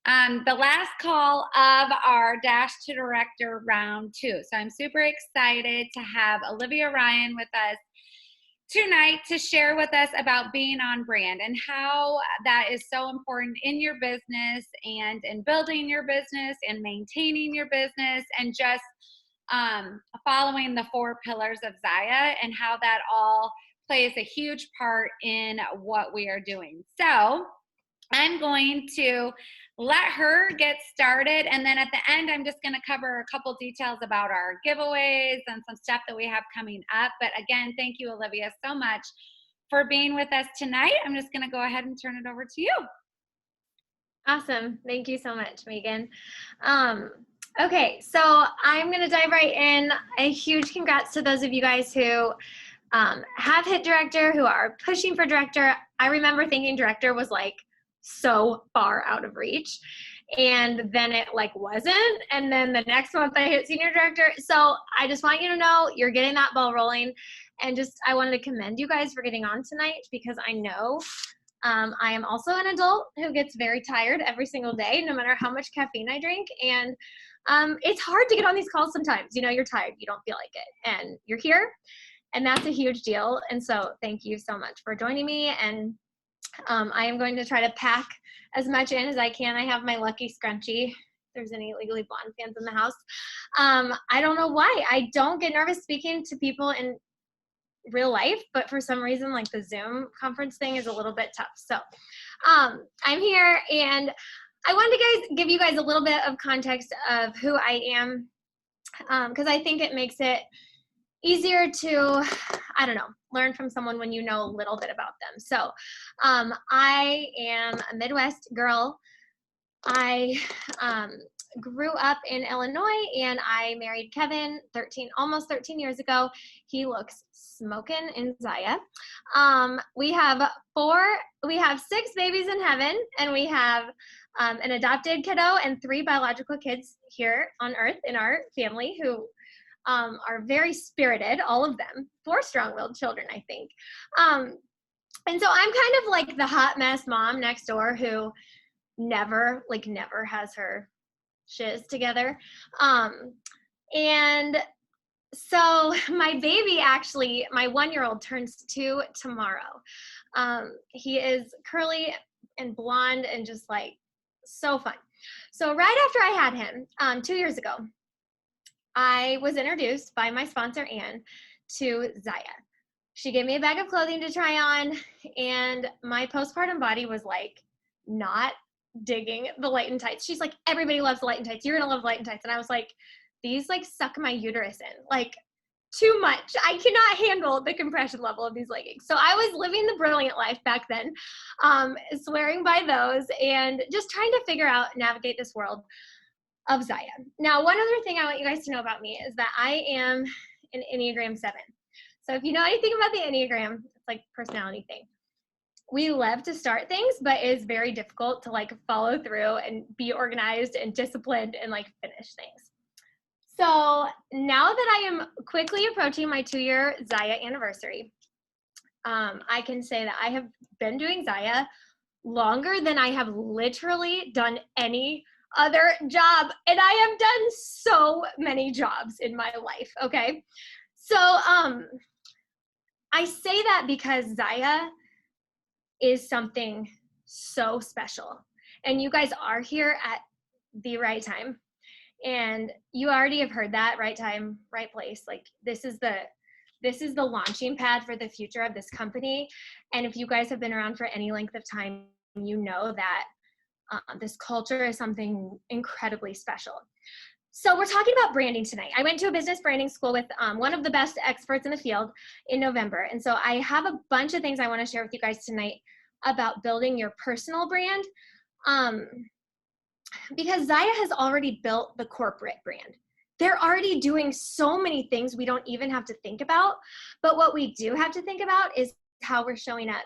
the last call of our Dash to Director round 2. So I'm super excited to have Olivia Ryan with us tonight to share with us about being on brand and how that is so important in your business and in building your business and maintaining your business and just following the 4 pillars of Zaya and how that all plays a huge part in what we are doing. So I'm going to let her get started, and then at the end I'm just going to cover a couple details about our giveaways and some stuff that we have coming up. But again, thank you, Olivia, so much for being with us tonight. I'm just going to go ahead and turn it over to you. Awesome. Thank you so much, Megan. Okay, so I'm going to dive right in. A huge congrats to those of you guys who have hit director, who are pushing for director. I remember thinking director was like so far out of reach, and then it like wasn't, and then the next month I hit senior director. So I just want you to know you're getting that ball rolling, and just I wanted to commend you guys for getting on tonight, because I know I am also an adult who gets very tired every single day, no matter how much caffeine I drink, and it's hard to get on these calls sometimes. You know, you're tired, you don't feel like it, and you're here, and that's a huge deal. And so thank you so much for joining me, and I am going to try to pack as much in as I can. I have my lucky scrunchie. If there's any Legally Blonde fans in the house. I don't know why. I don't get nervous speaking to people in real life, but for some reason, like the Zoom conference thing is a little bit tough. So I'm here, and I wanted to give you guys a little bit of context of who I am, because I think it makes it easier to, I don't know, learn from someone when you know a little bit about them. So I am a Midwest girl. I grew up in Illinois, and I married Kevin almost 13 years ago. He looks smoking in Zaya. We have 6 babies in heaven, and we have an adopted kiddo and 3 biological kids here on earth in our family who are very spirited, all of them, 4 strong-willed children, I think. And so I'm kind of like the hot mess mom next door who never has her shiz together. And so my baby, actually, my 1-year-old turns 2 tomorrow. He is curly and blonde and just like so fun. So right after I had him 2 years ago, I was introduced by my sponsor, Anne, to Zaya. She gave me a bag of clothing to try on, and my postpartum body was like not digging the light and tights. She's like, everybody loves the light and tights. You're gonna love light and tights. And I was like, these like suck my uterus in, like too much. I cannot handle the compression level of these leggings. So I was living the brilliant life back then, swearing by those and just trying to figure out, navigate this world of Zaya. Now, one other thing I want you guys to know about me is that I am an Enneagram 7. So if you know anything about the Enneagram, it's like a personality thing. We love to start things, but it is very difficult to like follow through and be organized and disciplined and like finish things. So now that I am quickly approaching my 2-year Zaya anniversary, I can say that I have been doing Zaya longer than I have literally done any other job, and I have done so many jobs in my life. Okay, so I say that because Zaya is something so special, and you guys are here at the right time, and you already have heard that. Right time, right place. Like this is the launching pad for the future of this company. And if you guys have been around for any length of time, you know that this culture is something incredibly special. So we're talking about branding tonight. I went to a business branding school with one of the best experts in the field in November. And so I have a bunch of things I want to share with you guys tonight about building your personal brand, because Zaya has already built the corporate brand. They're already doing so many things we don't even have to think about. But what we do have to think about is how we're showing up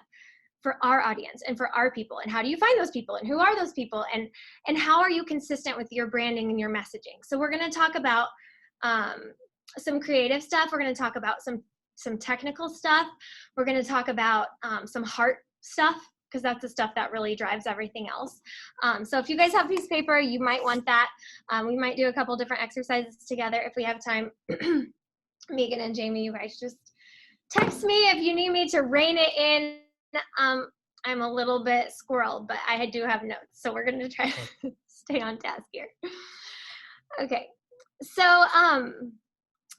for our audience and for our people, and how do you find those people, and who are those people, and how are you consistent with your branding and your messaging. So we're going to talk about some creative stuff. We're going to talk about some technical stuff. We're going to talk about some heart stuff, because that's the stuff that really drives everything else. So if you guys have a piece of paper, you might want that. We might do a couple different exercises together if we have time. Megan and Jamie, you guys just text me if you need me to rein it in. I'm a little bit squirreled, but I do have notes, so we're gonna try to stay on task here. Okay, so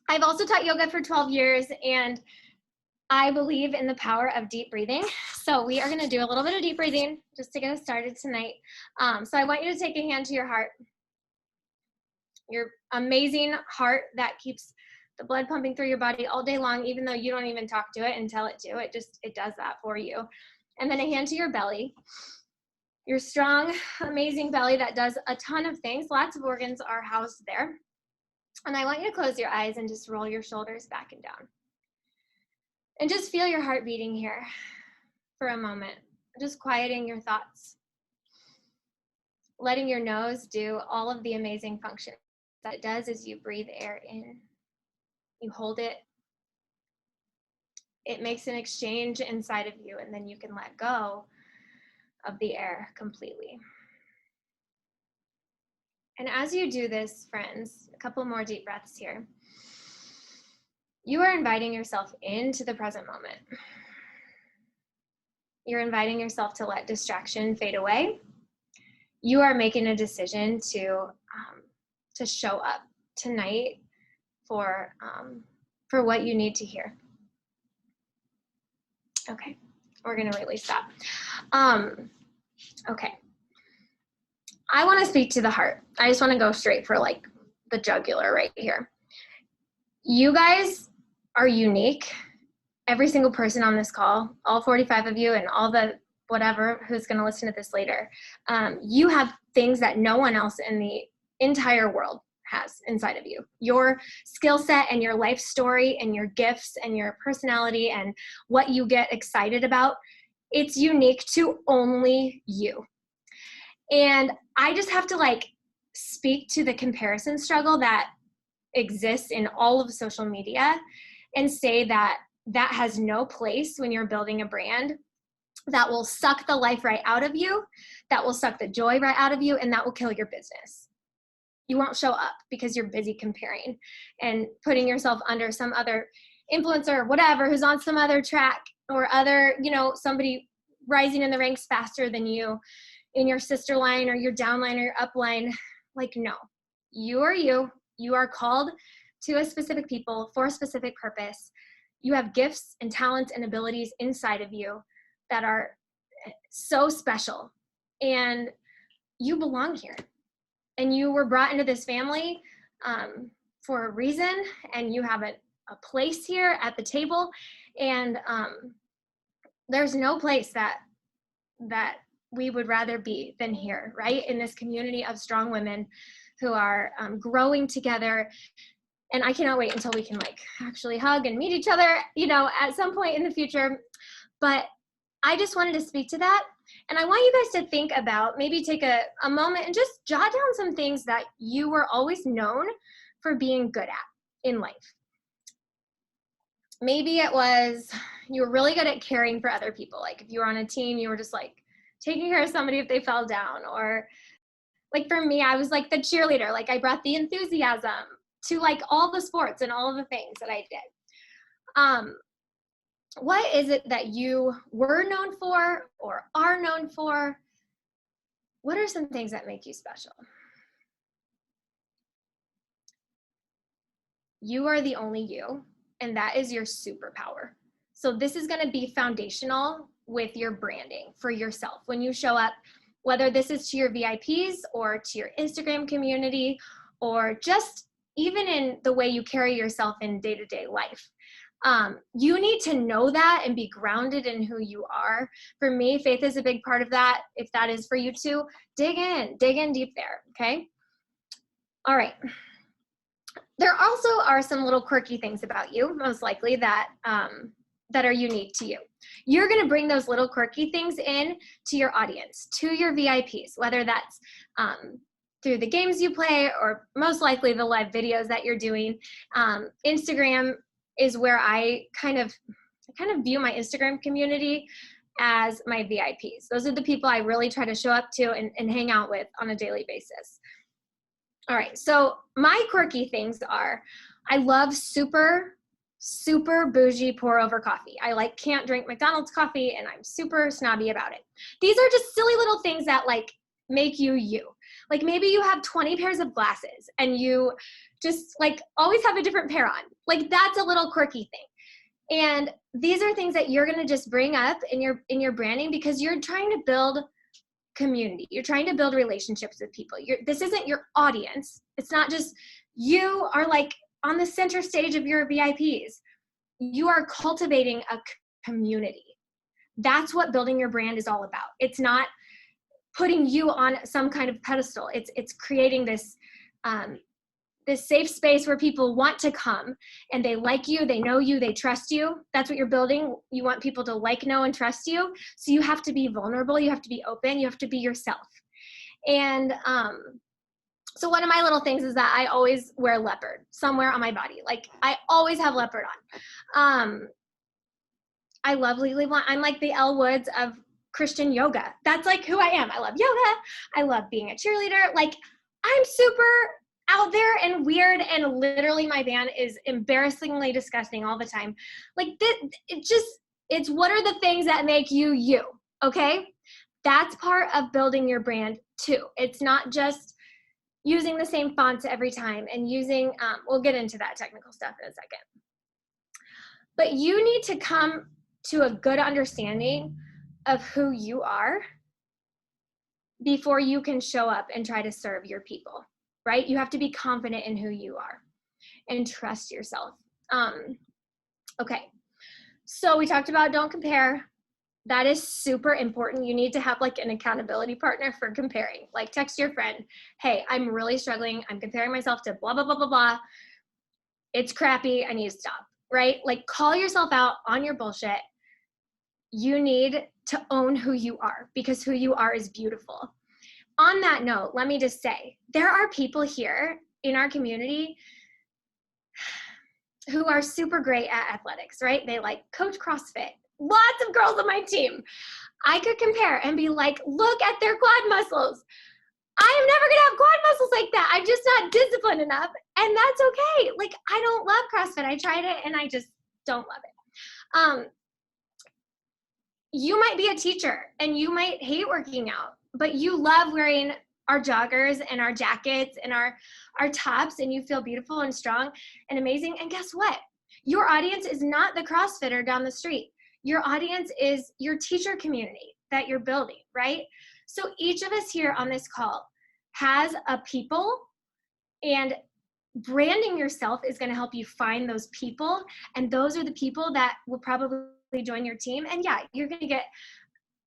I've also taught yoga for 12 years, and I believe in the power of deep breathing. So we are gonna do a little bit of deep breathing just to get us started tonight. So I want you to take a hand to your heart, your amazing heart that keeps the blood pumping through your body all day long, even though you don't even talk to it and tell it to. It does that for you. And then a hand to your belly, your strong, amazing belly that does a ton of things. Lots of organs are housed there. And I want you to close your eyes and just roll your shoulders back and down. And just feel your heart beating here for a moment, just quieting your thoughts. Letting your nose do all of the amazing functions that it does as you breathe air in. You hold it. It makes an exchange inside of you, and then you can let go of the air completely. And as you do this, friends, a couple more deep breaths here. You are inviting yourself into the present moment. You're inviting yourself to let distraction fade away. You are making a decision to show up tonight for what you need to hear. Okay, we're gonna release that. Okay, I wanna speak to the heart. I just wanna go straight for like the jugular right here. You guys are unique. Every single person on this call, all 45 of you and all the whatever who's gonna listen to this later, you have things that no one else in the entire world has inside of you. Your skill set and your life story and your gifts and your personality and what you get excited about, it's unique to only you. And I just have to like speak to the comparison struggle that exists in all of social media and say that that has no place when you're building a brand. That will suck the life right out of you, that will suck the joy right out of you, and that will kill your business. You won't show up because you're busy comparing and putting yourself under some other influencer or whatever who's on some other track or other, somebody rising in the ranks faster than you in your sister line or your downline or your upline. Like, no, you are you. You are called to a specific people for a specific purpose. You have gifts and talents and abilities inside of you that are so special, and you belong here. And you were brought into this family for a reason, and you have a place here at the table, and there's no place that we would rather be than here, right? In this community of strong women who are growing together. And I cannot wait until we can like actually hug and meet each other, at some point in the future. But I just wanted to speak to that. And I want you guys to think about, maybe take a moment and just jot down some things that you were always known for being good at in life. Maybe it was, you were really good at caring for other people. Like if you were on a team, you were just like taking care of somebody if they fell down. Or like for me, I was like the cheerleader. Like I brought the enthusiasm to like all the sports and all of the things that I did. What is it that you were known for or are known for? What are some things that make you special? You are the only you, and that is your superpower. So this is going to be foundational with your branding for yourself. When you show up, whether this is to your VIPs or to your Instagram community, or just even in the way you carry yourself in day-to-day life. You need to know that and be grounded in who you are. For me, faith is a big part of that. If that is for you too, dig in deep there, okay? All right. There also are some little quirky things about you, most likely, that are unique to you. You're gonna bring those little quirky things in to your audience, to your VIPs, whether that's through the games you play or most likely the live videos that you're doing. Instagram is where I kind of view my Instagram community as my VIPs. Those are the people I really try to show up to and hang out with on a daily basis. All right, so my quirky things are, I love super bougie pour over coffee. I like can't drink McDonald's coffee and I'm super snobby about it. These are just silly little things that like make you you. Like maybe you have 20 pairs of glasses and you just like always have a different pair on. Like that's a little quirky thing. And these are things that you're going to just bring up in your branding because you're trying to build community. You're trying to build relationships with people. This isn't your audience. It's not just you are like on the center stage of your VIPs. You are cultivating a community. That's what building your brand is all about. It's not putting you on some kind of pedestal. It's creating this this safe space where people want to come and they like you, they know you, they trust you. That's what you're building. You want people to like, know, and trust you. So you have to be vulnerable. You have to be open. You have to be yourself. And so one of my little things is that I always wear leopard somewhere on my body. Like I always have leopard on. I love Legally Blonde. I'm like the Elle Woods of Christian yoga. That's like who I am. I love yoga. I love being a cheerleader. Like I'm super out there and weird, and literally my band is embarrassingly disgusting all the time. Like it's what are the things that make you you, okay? That's part of building your brand too. It's not just using the same fonts every time and using, we'll get into that technical stuff in a second. But you need to come to a good understanding of who you are before you can show up and try to serve your people, right? You have to be confident in who you are and trust yourself. Okay, so we talked about don't compare. That is super important. You need to have like an accountability partner for comparing. Like text your friend, hey, I'm really struggling. I'm comparing myself to blah, blah, blah, blah, blah. It's crappy. I need to stop, right? Like call yourself out on your bullshit. You need to own who you are because who you are is beautiful. On that note, let me just say, there are people here in our community who are super great at athletics, right? They like coach CrossFit. Lots of girls on my team. I could compare and be like, look at their quad muscles. I am never gonna have quad muscles like that. I'm just not disciplined enough. And that's okay. Like, I don't love CrossFit. I tried it and I just don't love it. You might be a teacher and you might hate working out, but you love wearing our joggers and our jackets and our tops, and you feel beautiful and strong and amazing. And guess what? Your audience is not the CrossFitter down the street. Your audience is your teacher community that you're building, right? So each of us here on this call has a people, and branding yourself is going to help you find those people. And those are the people that will probably join your team. And yeah, you're going to get,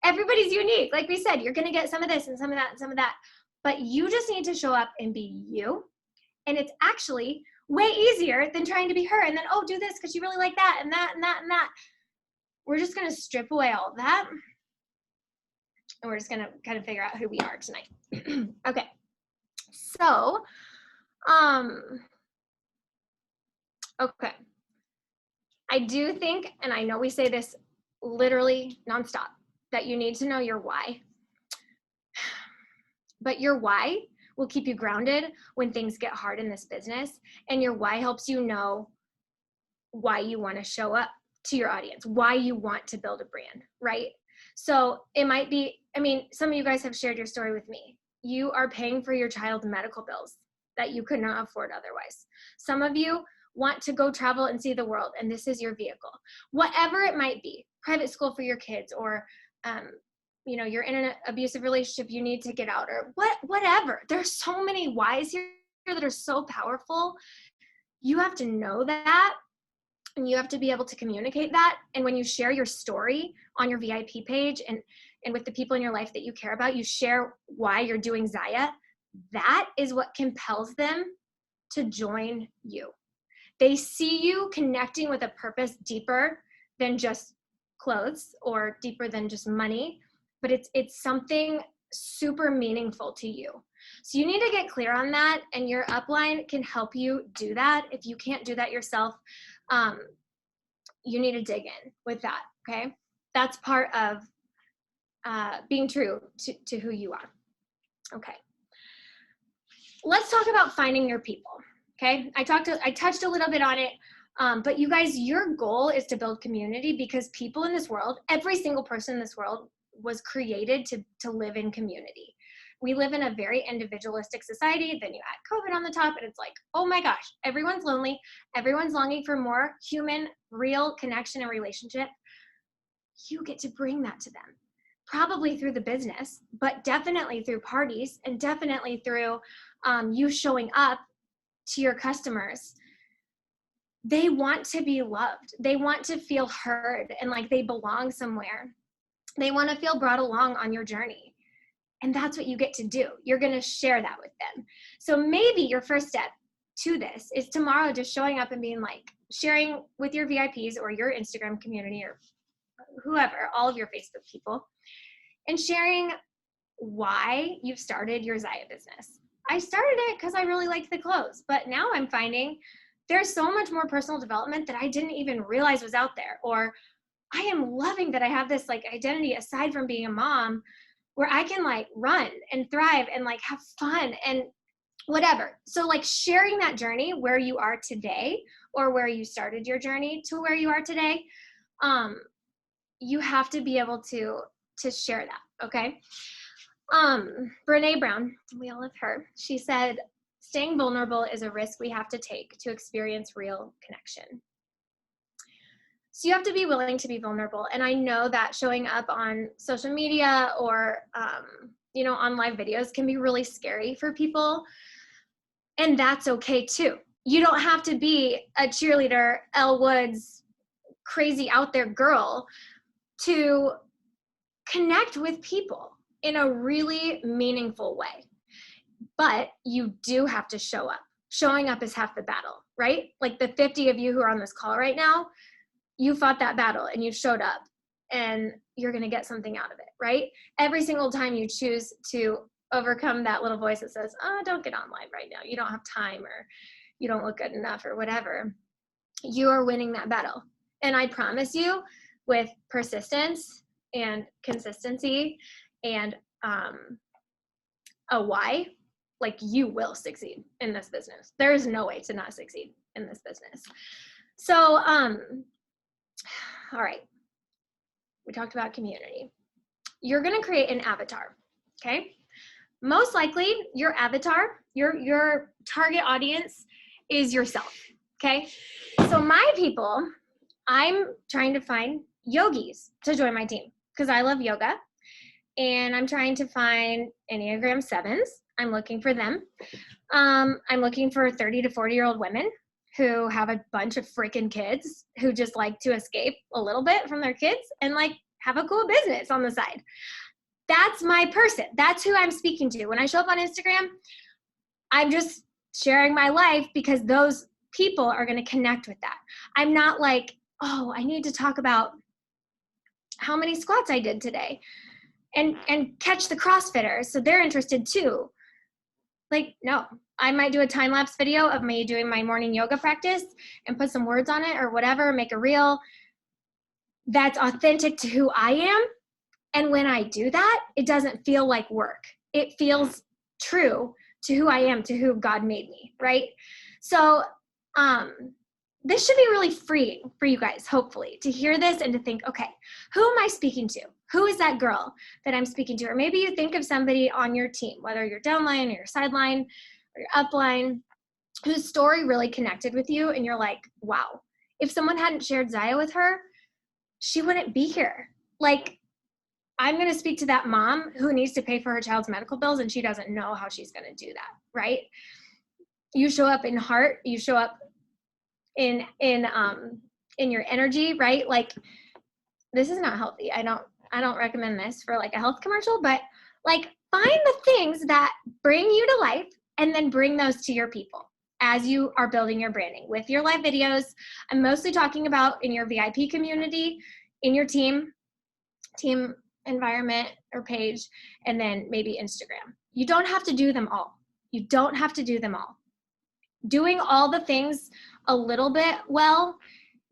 everybody's unique. Like we said, you're going to get some of this and some of that and some of that, but you just need to show up and be you. And it's actually way easier than trying to be her. And then, oh, do this because you really like that and that and that and that. We're just going to strip away all of that. And we're just going to kind of figure out who we are tonight. Okay. So, okay. I do think, and I know we say this literally nonstop, that you need to know your why. But your why will keep you grounded when things get hard in this business. And your why helps you know why you want to show up to your audience, why you want to build a brand, right? So it might be, I mean, some of you guys have shared your story with me. You are paying for your child's medical bills that you could not afford otherwise. Some of you want to go travel and see the world, and this is your vehicle. Whatever it might be, private school for your kids, or you know, you're in an abusive relationship, you need to get out, or whatever. There's so many whys here that are so powerful. You have to know that, and you have to be able to communicate that. And when you share your story on your VIP page and with the people in your life that you care about, you share why you're doing Zaya. That is what compels them to join you. They see you connecting with a purpose deeper than just clothes or deeper than just money, but it's something super meaningful to you. So you need to get clear on that, and your upline can help you do that. If you can't do that yourself, you need to dig in with that, okay? That's part of being true to who you are. Okay. Let's talk about finding your people. Okay. I touched a little bit on it. But you guys, your goal is to build community, because people in this world, every single person in this world was created to live in community. We live in a very individualistic society. Then you add COVID on the top, and it's like, oh my gosh, everyone's lonely. Everyone's longing for more human, real connection and relationship. You get to bring that to them, probably through the business, but definitely through parties, and definitely through you showing up to your customers. They want to be loved. They want to feel heard and like they belong somewhere. They want to feel brought along on your journey. And that's what you get to do. You're going to share that with them. So maybe your first step to this is tomorrow just showing up and being like, sharing with your VIPs or your Instagram community or whoever, all of your Facebook people, and sharing why you've started your Zaya business. I started it because I really liked the clothes, but now I'm finding there's so much more personal development that I didn't even realize was out there. Or I am loving that I have this like identity aside from being a mom, where I can like run and thrive and like have fun and whatever. So like sharing that journey where you are today, or where you started your journey to where you are today, you have to be able to share that. Okay. Brene Brown, we all love her. She said, staying vulnerable is a risk we have to take to experience real connection. So you have to be willing to be vulnerable. And I know that showing up on social media or, on live videos can be really scary for people. And that's okay too. You don't have to be a cheerleader, Elle Woods, crazy out there girl to connect with people in a really meaningful way. But you do have to show up. Showing up is half the battle, right? Like the 50 of you who are on this call right now, you fought that battle and you showed up, and you're going to get something out of it, right? Every single time you choose to overcome that little voice that says, oh, don't get on live right now. You don't have time, or you don't look good enough, or whatever. You are winning that battle. And I promise you, with persistence and consistency and a why, like you will succeed in this business. There is no way to not succeed in this business. So, all right. We talked about community. You're going to create an avatar. Okay. Most likely your avatar, your target audience is yourself. Okay. So my people, I'm trying to find yogis to join my team because I love yoga, and I'm trying to find Enneagram 7s. I'm looking for them. I'm looking for 30 to 40-year-old women who have a bunch of freaking kids who just like to escape a little bit from their kids and like have a cool business on the side. That's my person. That's who I'm speaking to. When I show up on Instagram, I'm just sharing my life because those people are going to connect with that. I'm not like, oh, I need to talk about how many squats I did today and catch the CrossFitters so they're interested too. Like, no, I might do a time-lapse video of me doing my morning yoga practice and put some words on it or whatever, make a reel that's authentic to who I am. And when I do that, it doesn't feel like work. It feels true to who I am, to who God made me, right? So this should be really freeing for you guys, hopefully, to hear this and to think, okay, who am I speaking to? Who is that girl that I'm speaking to? Or maybe you think of somebody on your team, whether you're downline or your sideline or your upline, whose story really connected with you. And you're like, wow, if someone hadn't shared Zaya with her, she wouldn't be here. Like, I'm going to speak to that mom who needs to pay for her child's medical bills and she doesn't know how she's going to do that, right? You show up in heart, you show up in your energy, right? Like, this is not healthy. I don't recommend this for like a health commercial, but like find the things that bring you to life and then bring those to your people as you are building your branding with your live videos. I'm mostly talking about in your VIP community, in your team environment or page, and then maybe Instagram. You don't have to do them all. You don't have to do them all. Doing all the things a little bit well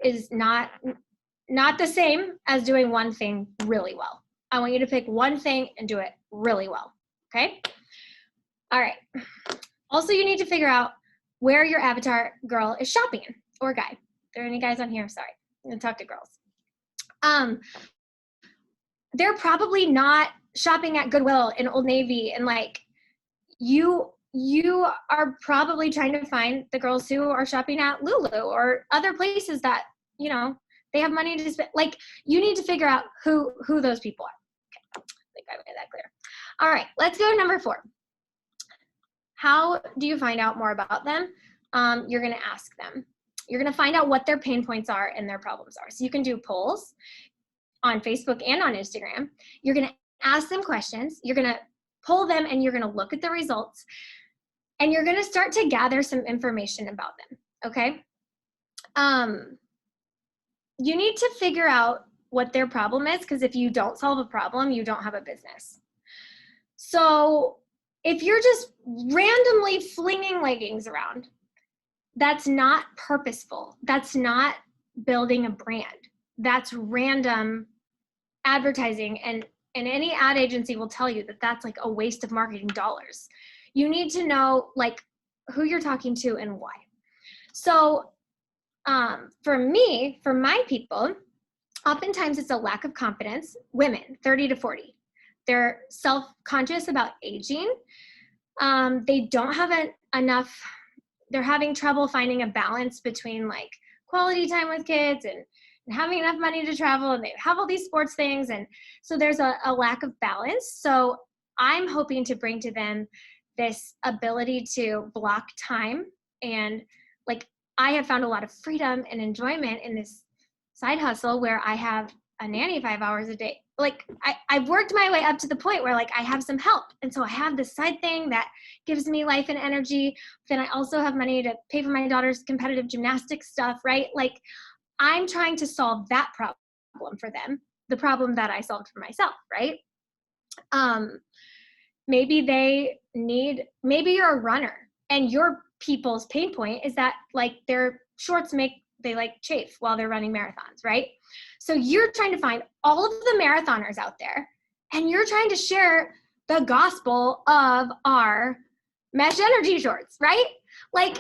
is not the same as doing one thing really well. I want you to pick one thing and do it really well. Okay? All right. Also, you need to figure out where your avatar girl is shopping or guy. Are there any guys on here? Sorry. I'm going to talk to girls. They're probably not shopping at Goodwill and Old Navy, and like you are probably trying to find the girls who are shopping at Lulu or other places that, you know, they have money to spend. Like, you need to figure out who those people are. Okay, I think I made that clear. All right, let's go to number 4. How do you find out more about them? You're going to ask them. You're going to find out what their pain points are and their problems are. So you can do polls on Facebook and on Instagram. You're going to ask them questions. You're going to poll them, and you're going to look at the results. And you're going to start to gather some information about them, okay? You need to figure out what their problem is, because if you don't solve a problem, you don't have a business. So if you're just randomly flinging leggings around, that's not purposeful. That's not building a brand. That's random advertising, and any ad agency will tell you that that's like a waste of marketing dollars. You need to know like who you're talking to and why. So for me, for my people, oftentimes it's a lack of confidence. Women, 30 to 40. They're self-conscious about aging. They don't have enough, they're having trouble finding a balance between like quality time with kids and having enough money to travel, and they have all these sports things, and so there's a lack of balance. So I'm hoping to bring to them this ability to block time, and like I have found a lot of freedom and enjoyment in this side hustle where I have a nanny 5 hours a day. Like I've worked my way up to the point where like I have some help, and so I have this side thing that gives me life and energy. Then I also have money to pay for my daughter's competitive gymnastics stuff, right? Like I'm trying to solve that problem for them, the problem that I solved for myself, right? Maybe you're a runner, and your people's pain point is that like their shorts they like chafe while they're running marathons, right? So you're trying to find all of the marathoners out there, and you're trying to share the gospel of our mesh energy shorts, right? Like,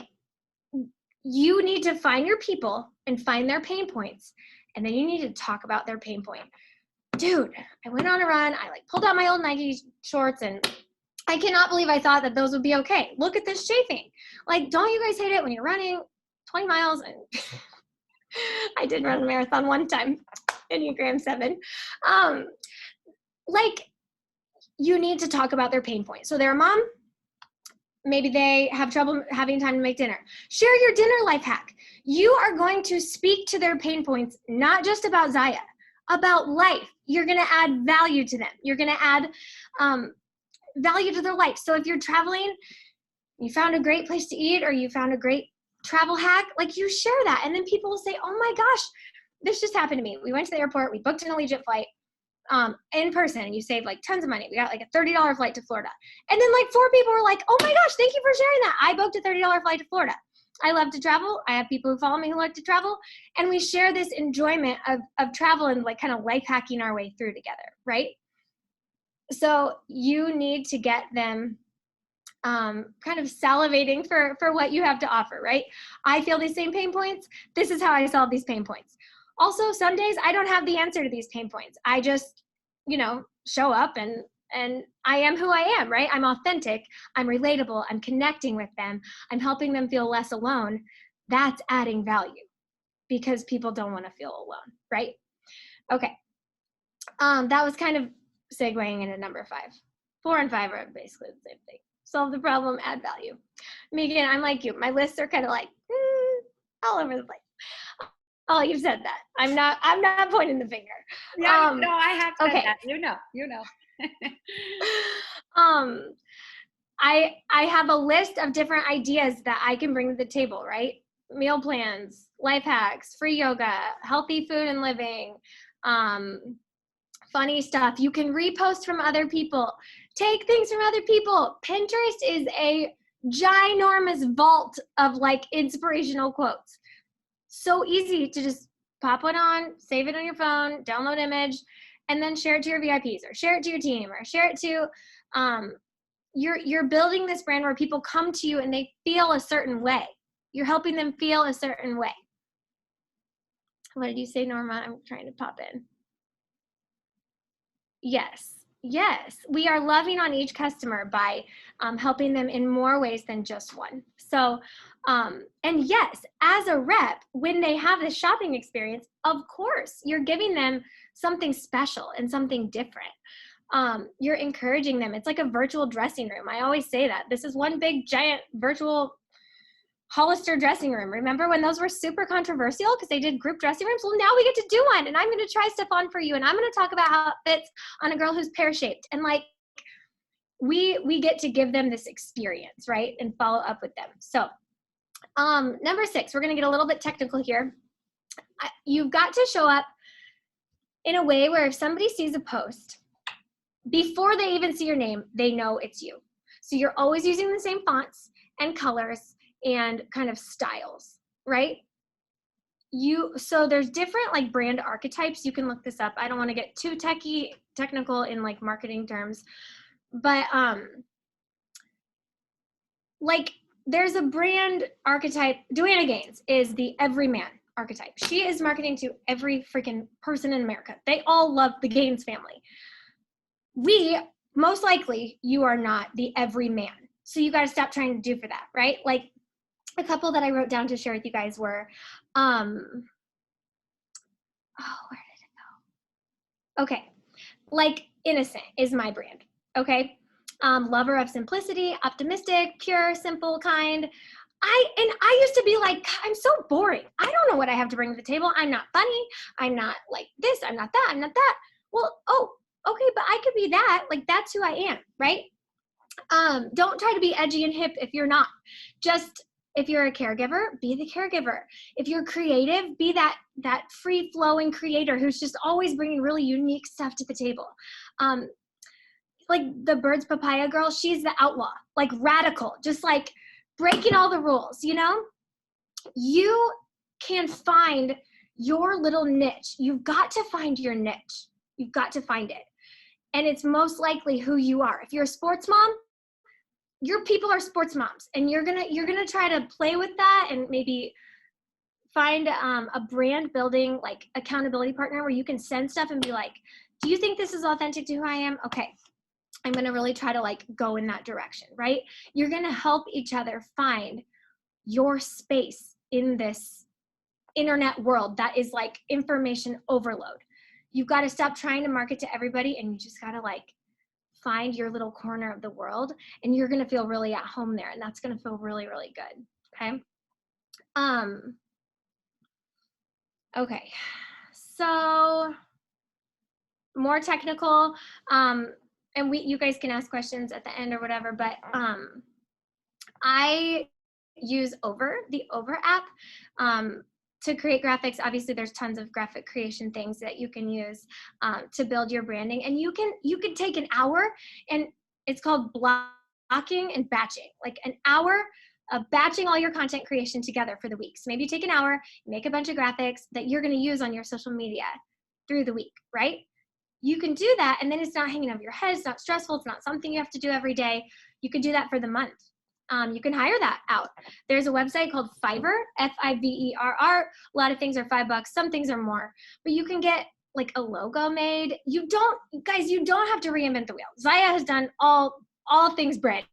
you need to find your people and find their pain points, and then you need to talk about their pain point. Dude, I went on a run. I like pulled out my old Nike shorts, and I cannot believe I thought that those would be okay. Look at this chafing. Like, don't you guys hate it when you're running 20 miles? And I did run a marathon one time, Enneagram 7. Like, you need to talk about their pain point. So they're a mom. Maybe they have trouble having time to make dinner. Share your dinner life hack. You are going to speak to their pain points, not just about Zaya, about life. You're going to add value to them. You're going to add value to their life. So if you're traveling, you found a great place to eat, or you found a great travel hack, like you share that. And then people will say, oh my gosh, this just happened to me. We went to the airport, we booked an Allegiant flight in person, and you saved like tons of money. We got like a $30 flight to Florida. And then like 4 people were like, oh my gosh, thank you for sharing that. I booked a $30 flight to Florida. I love to travel. I have people who follow me who like to travel. And we share this enjoyment of travel and like kind of life hacking our way through together, right? So you need to get them kind of salivating for what you have to offer, right? I feel these same pain points. This is how I solve these pain points. Also, some days I don't have the answer to these pain points. I just, show up and I am who I am, right? I'm authentic. I'm relatable. I'm connecting with them. I'm helping them feel less alone. That's adding value, because people don't want to feel alone, right? Okay. That was kind of segueing into number 5. 4 and 5 are basically the same thing. Solve the problem, add value. Megan, I'm like you. My lists are kind of like all over the place. Oh, you've said that. I'm not pointing the finger. Yeah, no, I have said okay. that. You know. I have a list of different ideas that I can bring to the table, right? Meal plans, life hacks, free yoga, healthy food and living, funny stuff. You can repost from other people. Take things from other people. Pinterest is a ginormous vault of like inspirational quotes. So easy to just pop one on, save it on your phone, download image, and then share it to your VIPs or share it to your team or share it to, you're building this brand where people come to you and they feel a certain way. You're helping them feel a certain way. What did you say, Norma? I'm trying to pop in. Yes. Yes. We are loving on each customer by helping them in more ways than just one. So, and yes, as a rep, when they have this shopping experience, of course, you're giving them something special and something different. You're encouraging them. It's like a virtual dressing room. I always say that. This is one big, giant virtual Hollister dressing room. Remember when those were super controversial because they did group dressing rooms? Well, now we get to do one, and I'm going to try stuff on for you, and I'm going to talk about how it fits on a girl who's pear-shaped. And like, we get to give them this experience, right? And follow up with them. So number 6, we're going to get a little bit technical here. You've got to show up in a way where if somebody sees a post, before they even see your name, they know it's you. So you're always using the same fonts and colors and kind of styles, right? So there's different like brand archetypes. You can look this up. I don't want to get too technical in like marketing terms, but like there's a brand archetype. Joanna Gaines is the everyman archetype. She is marketing to every freaking person in America. They all love the Gaines family. Most likely you are not the everyman. So you got to stop trying to do for that, right? Like a couple that I wrote down to share with you guys were, where did it go? Okay. Like Innocent is my brand. Okay. Lover of simplicity, optimistic, pure, simple, kind. I used to be like, I'm so boring. I don't know what I have to bring to the table. I'm not funny. I'm not like this. I'm not that. I'm not that. Well, okay, but I could be that. Like, that's who I am, right? Don't try to be edgy and hip if you're not. Just, if you're a caregiver, be the caregiver. If you're creative, be that free-flowing creator who's just always bringing really unique stuff to the table. Like the Birds Papaya girl, she's the outlaw, like radical, just like breaking all the rules, you know? You can find your little niche. You've got to find your niche. You've got to find it. And it's most likely who you are. If you're a sports mom, your people are sports moms, and you're gonna try to play with that and maybe find a brand building like accountability partner where you can send stuff and be like, do you think this is authentic to who I am? Okay, I'm gonna really try to like go in that direction, right? You're gonna help each other find your space in this internet world that is like information overload. You've got to stop trying to market to everybody, and you just got to like find your little corner of the world, and you're going to feel really at home there, and that's going to feel really, really good. Okay. Okay. So more technical, and you guys can ask questions at the end or whatever, but I use the Over app to create graphics. Obviously there's tons of graphic creation things that you can use to build your branding, and you can take an hour, and it's called blocking and batching, like an hour of batching all your content creation together for the week. So maybe you take an hour, make a bunch of graphics that you're going to use on your social media through the week, right? You can do that, and then it's not hanging over your head. It's not stressful. It's not something you have to do every day. You can do that for the month. You can hire that out. There's a website called Fiverr, Fiverr. A lot of things are $5. Some things are more, but you can get like a logo made. You don't have to reinvent the wheel. Zaya has done all things branding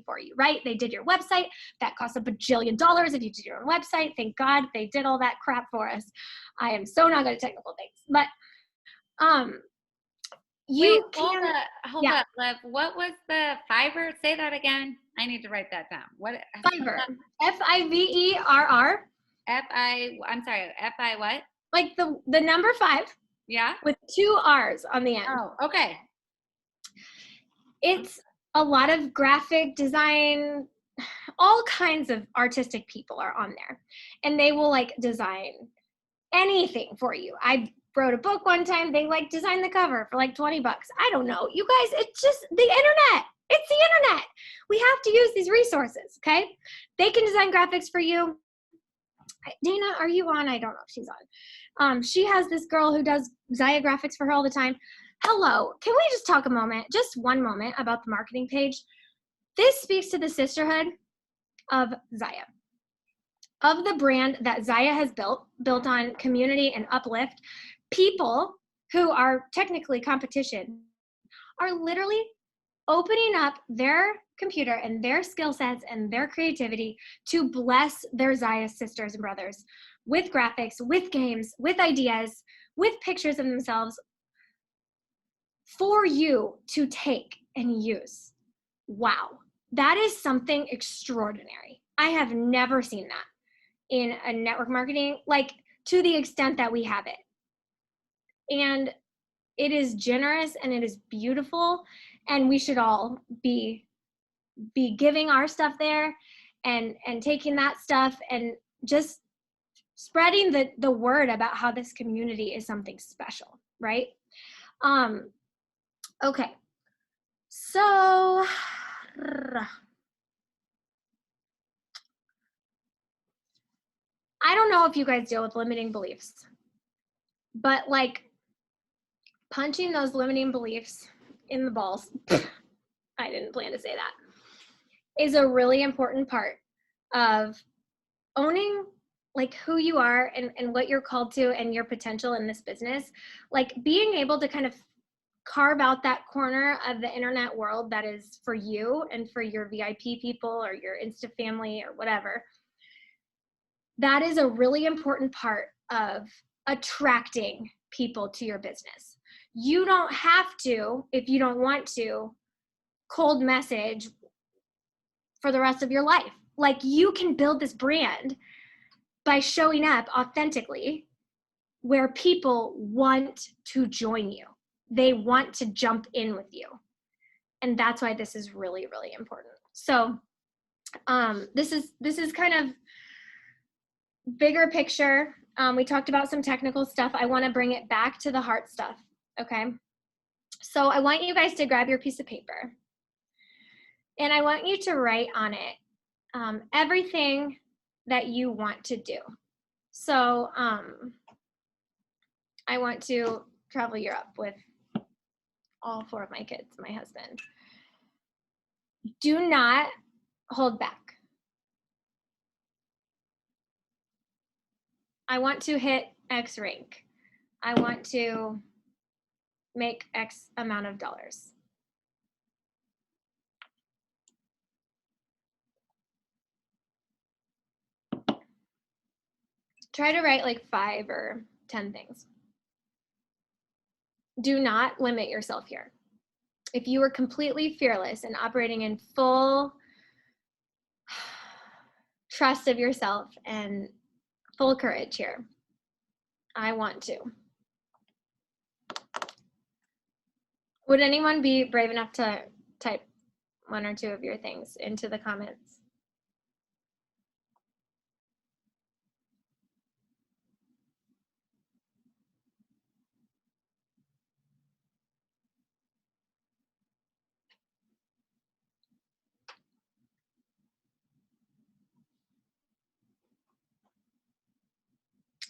for you, right? They did your website. That costs $1 bajillion if you did your own website. Thank God they did all that crap for us. I am so not good at technical things, but hold up, Liv. What was the Fiverr? Say that again. I need to write that down. What? Fiverr. Fiverr. I'm sorry. Fi what? Like the number 5. Yeah. With 2 R's on the end. Oh, okay. It's a lot of graphic design, all kinds of artistic people are on there, and they will like design anything for you. I wrote a book one time. They like designed the cover for like $20. I don't know. You guys, it's just the internet. It's the internet. We have to use these resources, okay? They can design graphics for you. Dana, are you on? I don't know if she's on. She has this girl who does Zaya graphics for her all the time. Hello, can we just talk a moment, just one moment about the marketing page? This speaks to the sisterhood of Zaya, of the brand that Zaya has built on community and uplift. People who are technically competition are literally opening up their computer and their skill sets and their creativity to bless their Zaya sisters and brothers with graphics, with games, with ideas, with pictures of themselves for you to take and use. Wow, that is something extraordinary. I have never seen that in a network marketing, like to the extent that we have it. And it is generous and it is beautiful, and we should all be giving our stuff there and taking that stuff and just spreading the word about how this community is something special, right? Okay, so I don't know if you guys deal with limiting beliefs, but like punching those limiting beliefs in the balls, I didn't plan to say that, is a really important part of owning like who you are and what you're called to and your potential in this business. Like being able to kind of carve out that corner of the internet world that is for you and for your VIP people or your Insta family or whatever. That is a really important part of attracting people to your business. You don't have to, if you don't want to, cold message for the rest of your life. Like you can build this brand by showing up authentically where people want to join you. They want to jump in with you. And that's why this is really, really important. So this is kind of bigger picture. We talked about some technical stuff. I want to bring it back to the heart stuff. Okay. So I want you guys to grab your piece of paper and I want you to write on it everything that you want to do. So I want to travel Europe with all 4 of my kids, my husband. Do not hold back. I want to hit X rank. I want to make X amount of dollars. Try to write like 5 or 10 things. Do not limit yourself here. If you are completely fearless and operating in full trust of yourself and full courage here, I want to. Would anyone be brave enough to type 1 or 2 of your things into the comments?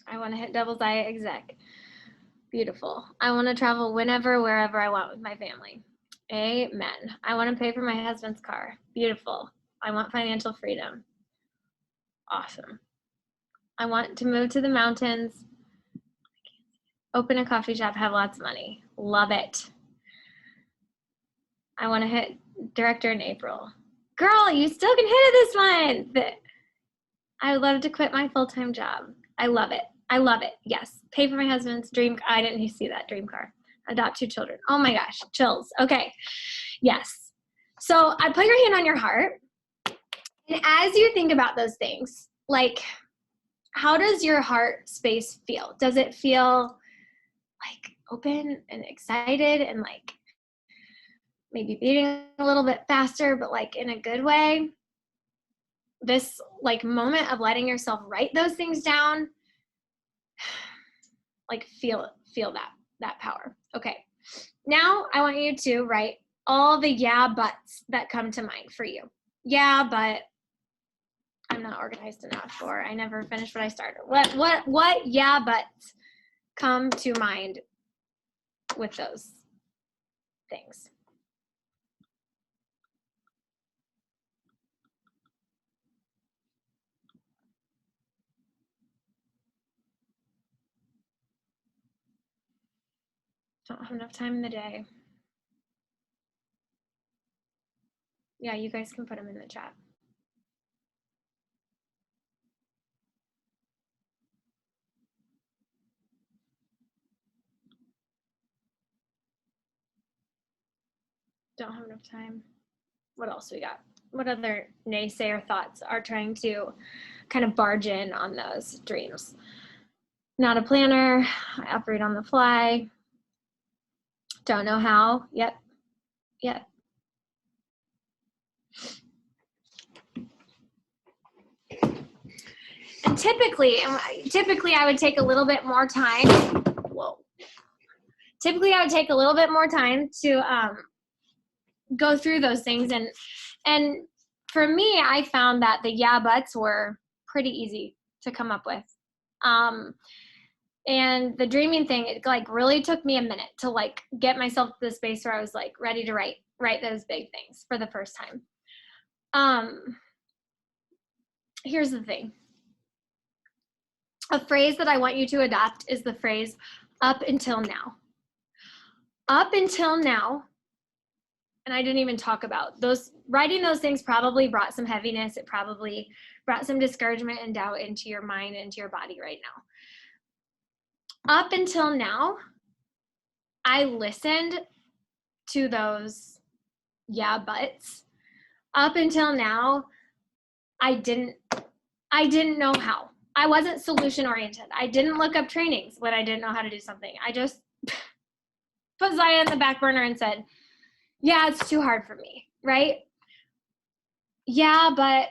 I want to hit double Zaya exec. Beautiful. I want to travel whenever, wherever I want with my family. Amen. I want to pay for my husband's car. Beautiful. I want financial freedom. Awesome. I want to move to the mountains, open a coffee shop, have lots of money. Love it. I want to hit director in April. Girl, you still can hit it this month. I would love to quit my full-time job. I love it. I love it. Yes. Pay for my husband's dream. I didn't see that dream car. Adopt 2 children. Oh my gosh. Chills. Okay. Yes. So I put your hand on your heart. And as you think about those things, like, how does your heart space feel? Does it feel like open and excited and like maybe beating a little bit faster, but like in a good way? This like moment of letting yourself write those things down, like feel that power. Okay. Now I want you to write all the yeah buts that come to mind for you. Yeah, but I'm not organized enough, or I never finished what I started. What yeah buts come to mind with those things? Don't have enough time in the day. Yeah, you guys can put them in the chat. Don't have enough time. What else we got? What other naysayer thoughts are trying to kind of barge in on those dreams? Not a planner. I operate on the fly. Don't know how. Yep. And typically I would take a little bit more time. Whoa. Typically I would take a little bit more time to go through those things. And for me, I found that the yeah buts were pretty easy to come up with. And the dreaming thing, it like really took me a minute to like get myself to the space where I was like ready to write those big things for the first time. Here's the thing. A phrase that I want you to adopt is the phrase up until now. Up until now, and I didn't even talk about those, writing those things probably brought some heaviness. It probably brought some discouragement and doubt into your mind, into your body right now. Up until now, I listened to those yeah buts. Up until now, I didn't know how. I wasn't solution oriented. I didn't look up trainings when I didn't know how to do something. I just put Zaya in the back burner and said, yeah, it's too hard for me, right? Yeah, but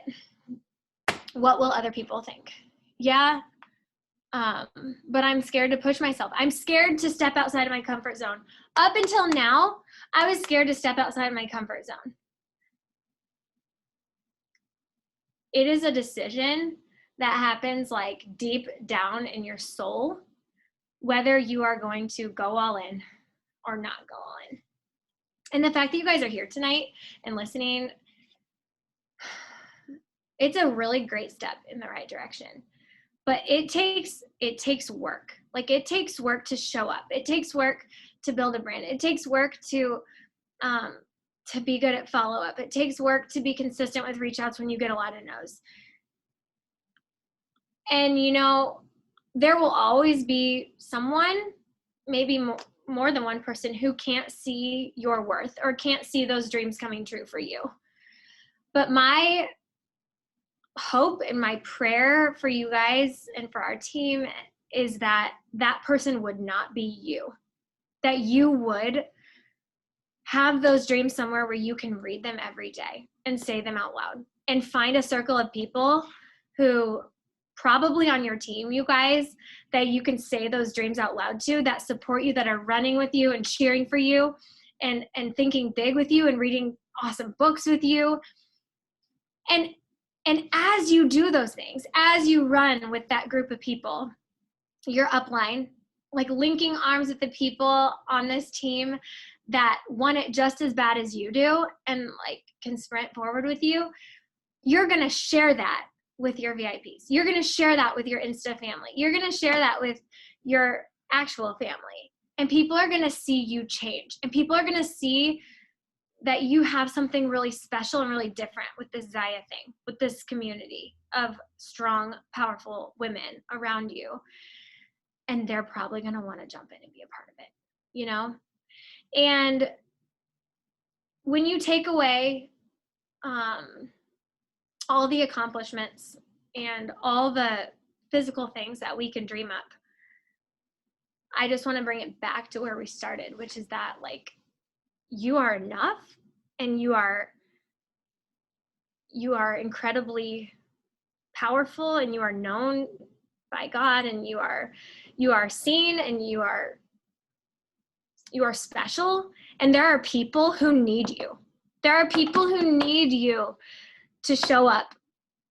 what will other people think? Yeah, but I'm scared to push myself. I'm scared to step outside of my comfort zone. Up until now, I was scared to step outside of my comfort zone. It is a decision that happens like deep down in your soul, whether you are going to go all in or not go all in. And the fact that you guys are here tonight and listening, it's a really great step in the right direction. But it takes work. Like it takes work to show up. It takes work to build a brand. It takes work to be good at follow-up. It takes work to be consistent with reach outs when you get a lot of no's. And you know, there will always be someone, maybe more than one person, who can't see your worth or can't see those dreams coming true for you. But my hope and my prayer for you guys and for our team is that that person would not be you, that you would have those dreams somewhere where you can read them every day and say them out loud, and find a circle of people who probably on your team, you guys, that you can say those dreams out loud to, that support you, that are running with you and cheering for you and thinking big with you and reading awesome books with you. And as you do those things, as you run with that group of people, your upline, like linking arms with the people on this team that want it just as bad as you do and like can sprint forward with you, you're going to share that with your VIPs. You're going to share that with your Insta family. You're going to share that with your actual family. And people are going to see you change. And people are going to see that you have something really special and really different with this Zaya thing, with this community of strong, powerful women around you. And they're probably going to want to jump in and be a part of it, you know? And when you take away all the accomplishments and all the physical things that we can dream up, I just want to bring it back to where we started, which is that like you are enough and you are incredibly powerful and you are known by God and you are seen and you are special, and there are people who need you. There are people who need you to show up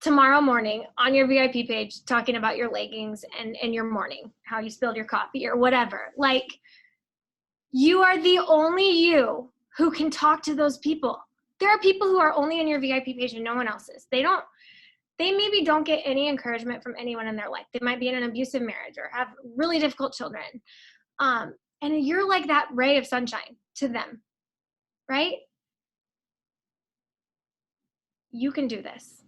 tomorrow morning on your VIP page talking about your leggings and your morning, how you spilled your coffee or whatever. Like, you are the only you who can talk to those people. There are people who are only in your VIP page and no one else's. They maybe don't get any encouragement from anyone in their life. They might be in an abusive marriage or have really difficult children. And you're like that ray of sunshine to them, right? You can do this.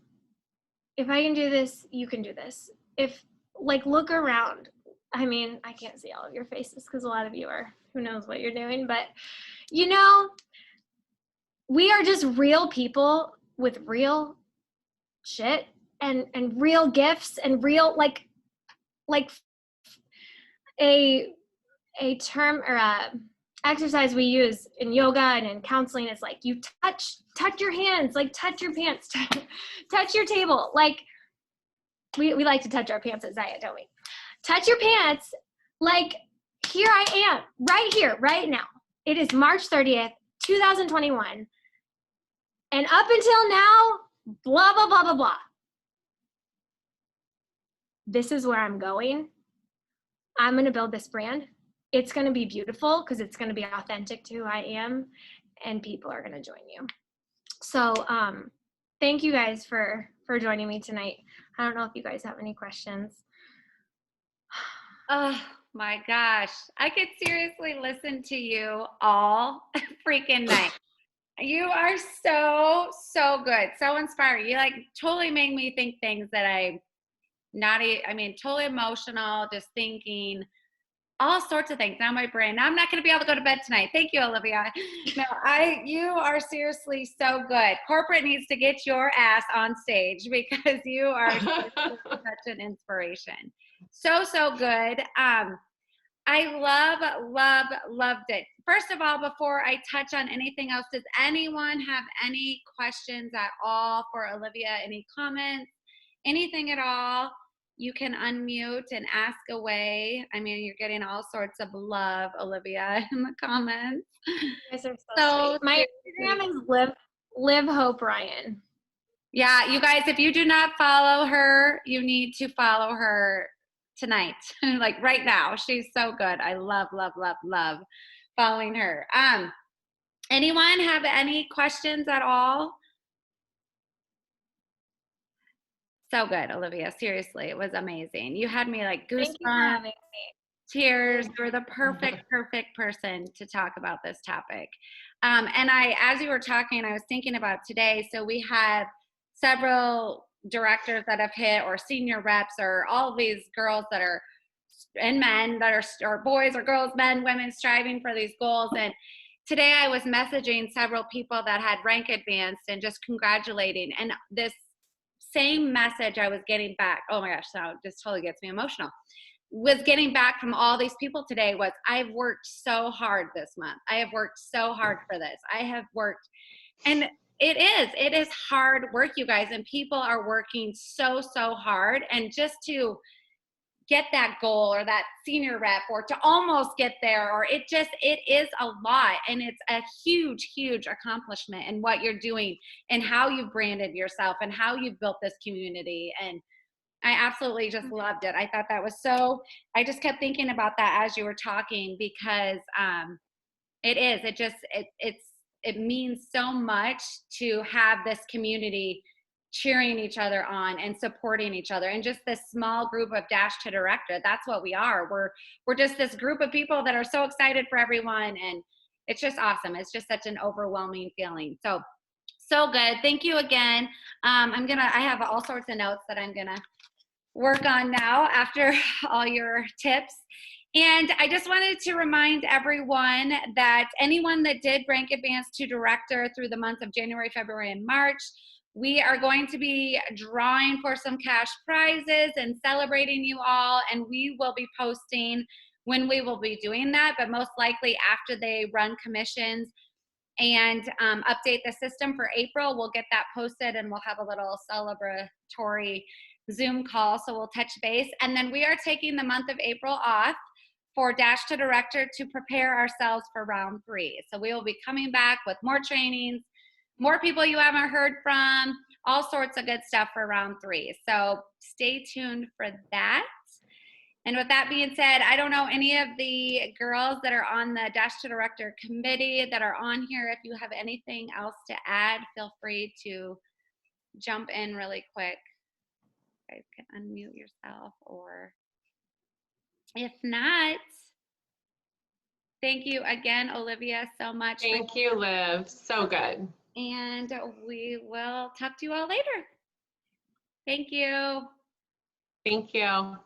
If I can do this, you can do this. Look around. I mean, I can't see all of your faces because a lot of you are, who knows what you're doing, but we are just real people with real shit and real gifts and real, like a term or a exercise we use in yoga and in counseling is like, you touch your hands, like touch your pants, touch your table. Like we like to touch our pants at Zaya, don't we? Touch your pants. Like, here I am, right here, right now. It is March 30th, 2021. And up until now, blah, blah, blah, blah, blah. This is where I'm going. I'm going to build this brand. It's going to be beautiful because it's going to be authentic to who I am, and people are going to join you. So thank you guys for joining me tonight. I don't know if you guys have any questions. Oh my gosh. I could seriously listen to you all freaking night. You are so, so good. So inspiring. You like totally make me think things that totally emotional, just thinking all sorts of things. Now my brain, now I'm not going to be able to go to bed tonight. Thank you, Olivia. No, you are seriously so good. Corporate needs to get your ass on stage because you are such an inspiration. So, so good. I loved it. First of all, before I touch on anything else, does anyone have any questions at all for Olivia? Any comments? Anything at all? You can unmute and ask away. I mean, you're getting all sorts of love, Olivia, in the comments. You guys are so sweet. My Instagram is Live Hope Ryan. Yeah, you guys, if you do not follow her, you need to follow her tonight, like right now. She's so good. I love following her. Anyone have any questions at all? So good, Olivia. Seriously, it was amazing. You had me like goosebumps, tears. You're the perfect person to talk about this topic. And as you were talking, I was thinking about today. So we have several directors that have hit, or senior reps, or all of these girls that are, and men that are, or boys or girls, men, women, striving for these goals. And today I was messaging several people that had rank advanced and just congratulating. And this same message I was getting back, oh my gosh, now it just totally gets me emotional, was getting back from all these people today was, I've worked so hard this month. I have worked so hard for this. I have worked, and it is hard work, you guys, and people are working so, so hard. And just to get that goal or that senior rep, or to almost get there, or it is a lot. And it's a huge accomplishment in what you're doing and how you've branded yourself and how you've built this community. And I absolutely just loved it. I thought that was so, I just kept thinking about that as you were talking, because it means so much to have this community cheering each other on and supporting each other, and just this small group of Dash to Director. That's what we are. We're just this group of people that are so excited for everyone, and it's just awesome. It's just such an overwhelming feeling. So good. Thank you again. I have all sorts of notes that I'm gonna work on now after all your tips. And I just wanted to remind everyone that anyone that did rank advance to director through the months of January, February, and March, we are going to be drawing for some cash prizes and celebrating you all. And we will be posting when we will be doing that, but most likely after they run commissions and update the system for April, we'll get that posted, and we'll have a little celebratory Zoom call. So we'll touch base. And then we are taking the month of April off for Dash to Director to prepare ourselves for round 3. So we will be coming back with more trainings, more people you haven't heard from, all sorts of good stuff for round 3. So stay tuned for that. And with that being said, I don't know any of the girls that are on the Dash to Director committee that are on here. If you have anything else to add, feel free to jump in really quick. You guys can unmute yourself, or if not, thank you again, Olivia, so much. Thank you, Liv. So good. And we will talk to you all later. Thank you. Thank you.